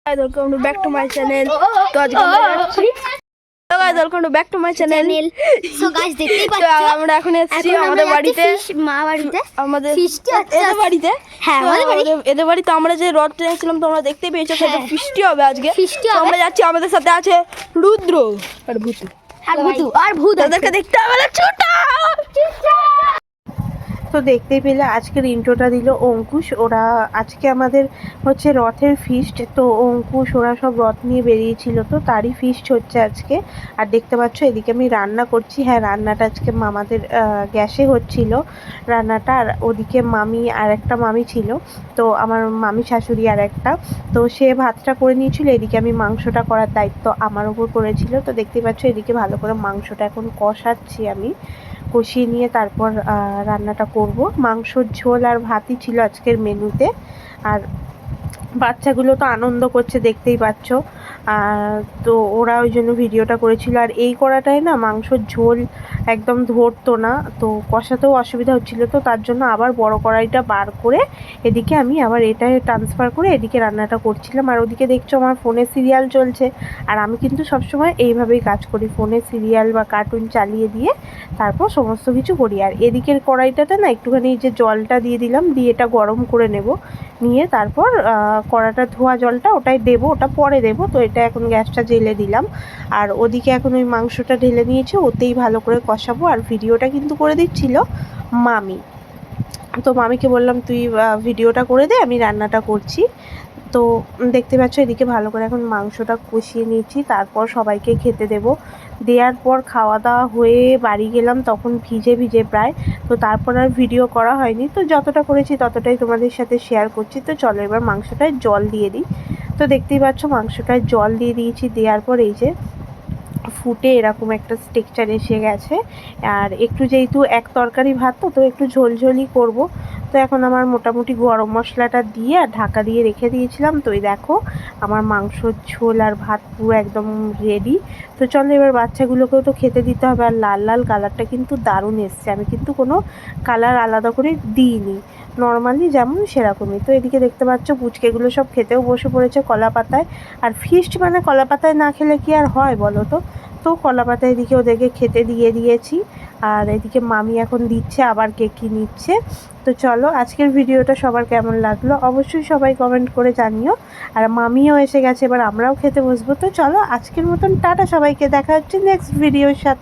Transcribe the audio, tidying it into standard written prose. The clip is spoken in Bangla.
Guys, welcome to back to my channel. তো আজকে আমরা যাচ্ছি। Hello guys, welcome to back to my channel. So guys, দেখতেই তো পাচ্ছ আমরা এখন এসেছি আমাদের বাড়িতে, মা বাড়িতে আমাদের ফিস্টি হচ্ছে এদের বাড়িতে। হ্যাঁ, তো আমাদের বাড়ি। এদের বাড়িতে আমরা যে রথ টেনেছিলাম তোমরা দেখতে পেয়েছো, সেটা হ্যাঁ। ফিস্টি হবে আজকে। ফিস্টি তো হবে। আমরা যাচ্ছি, আমাদের সাথে আছে রুদ্র আর ভূতু। আর ভূত তাদেরকে দেখতে হবে না, ছোটা। তো দেখতেই পেলে আজকের ইন্ট্রোটা দিল অঙ্কুশ। ওরা আজকে আমাদের হচ্ছে রথের ফিস্ট। তো অঙ্কুশ ওরা সব রথ নিয়ে বেরিয়েছিল, তো তারই ফিস্ট হচ্ছে আজকে। আর দেখতে পাচ্ছ এদিকে আমি রান্না করছি। হ্যাঁ, রান্নাটা আজকে মামাদের গ্যাসে হচ্ছিল রান্নাটা। আর ওদিকে মামি আর একটা মামি ছিল, তো আমার মামি শাশুড়ি আর একটা, তো সে ভাতটা করে নিয়েছিল। এদিকে আমি মাংসটা করার দায়িত্ব আমার উপর পড়েছিল। তো দেখতেই পাচ্ছ এদিকে ভালো করে মাংসটা এখন কষাচ্ছি আমি। কষিয়ে নিয়ে তারপর রান্নাটা করব। মাংসর ঝোল আর ভাতই ছিল আজকের মেনুতে। আর বাচ্চাগুলো তো আনন্দ করছে, দেখতেই পাচ্ছ। তো ওরা ওই জন্য ভিডিওটা করেছিল। আর এই কড়াটায় না মাংসর ঝোল একদম ধরতো না, তো কষাতেও অসুবিধা হচ্ছিলো। তো তার জন্য আবার বড় কড়াইটা বার করে এদিকে আমি আবার এটায় ট্রান্সফার করে এদিকে রান্নাটা করছিলাম। আর ওদিকে দেখছো আমার ফোনে সিরিয়াল চলছে। আর আমি কিন্তু সবসময় এইভাবেই কাজ করি, ফোনে সিরিয়াল বা কার্টুন চালিয়ে দিয়ে তারপর সমস্ত কিছু করি। আর এদিকের কড়াইটাতে না একটুখানি যে জলটা দিয়ে দিলাম, দিয়ে এটা গরম করে নেব। নিয়ে তারপর কড়াটা ধোয়া জলটা ওটাই দেবো, ওটা পরে দেবো। তো এটা এখন গ্যাসটা জ্বেলে দিলাম। আর ওদিকে এখন ওই মাংসটা ঢেলে নিয়েছে, ওতেই ভালো করে কষাবো। আর ভিডিওটা কিন্তু করে দিচ্ছিল মামি। তো মামিকে বললাম তুই ভিডিওটা করে দে, আমি রান্নাটা করছি। তো দেখতে পাচ্ছ এদিকে ভালো করে এখন মাংসটা কষিয়ে নিয়েছি, তারপর সবাইকে খেতে দেব। দেওয়ার পর খাওয়া দাওয়া হয়ে বাড়ি গেলাম, তখন ভিজে ভিজে প্রায়। তো তারপর আর ভিডিও করা হয়নি। তো যতটা করেছি ততটাই তোমাদের সাথে শেয়ার করছি। তো চলো এবার মাংসটায় জল দিয়ে দিই। তো দেখতেই পাচ্ছ মাংসটায় জল দিয়ে দিয়েছি। দেওয়ার পর এই যে ফুটে এরকম একটা টেক্সচার এসে গেছে। আর একটু যেহেতু এক তরকারি ভাত, তো একটু ঝোলঝোলই করব। তো এখন আমার মোটামুটি গরম মশলাটা দিয়ে আর ঢাকা দিয়ে রেখে দিয়েছিলাম। তো এই দেখো আমার মাংসর ঝোল আর ভাত পুরো একদম রেডি। তো চলো এবার বাচ্চাগুলোকেও তো খেতে দিতে হবে। আর লাল লাল কালারটা কিন্তু দারুণ এসছে, আমি কিন্তু কোনো কালার আলাদা করে দিইনি, নর্মালি যেমন সেরকমই। তো এদিকে দেখতে পাচ্ছ পুচকেগুলো সব খেতেও বসে পড়েছে কলা পাতায়। আর ফিস্ট মানে কলা পাতায় না খেলে কি আর হয় বলো তো। তো কলা পাতা এদিকে ওদেরকে খেতে দিয়ে দিয়েছি। আর এদিকে মামি এখন দিচ্ছে আবার কে কী নিচ্ছে। তো চলো আজকের ভিডিওটা সবার কেমন লাগলো অবশ্যই সবাই কমেন্ট করে জানিও। আর মামিও এসে গেছে, এবার আমরাও খেতে বসবো। তো চলো আজকের মতন টাটা সবাইকে, দেখা হচ্ছে নেক্সট ভিডিওর সাথে।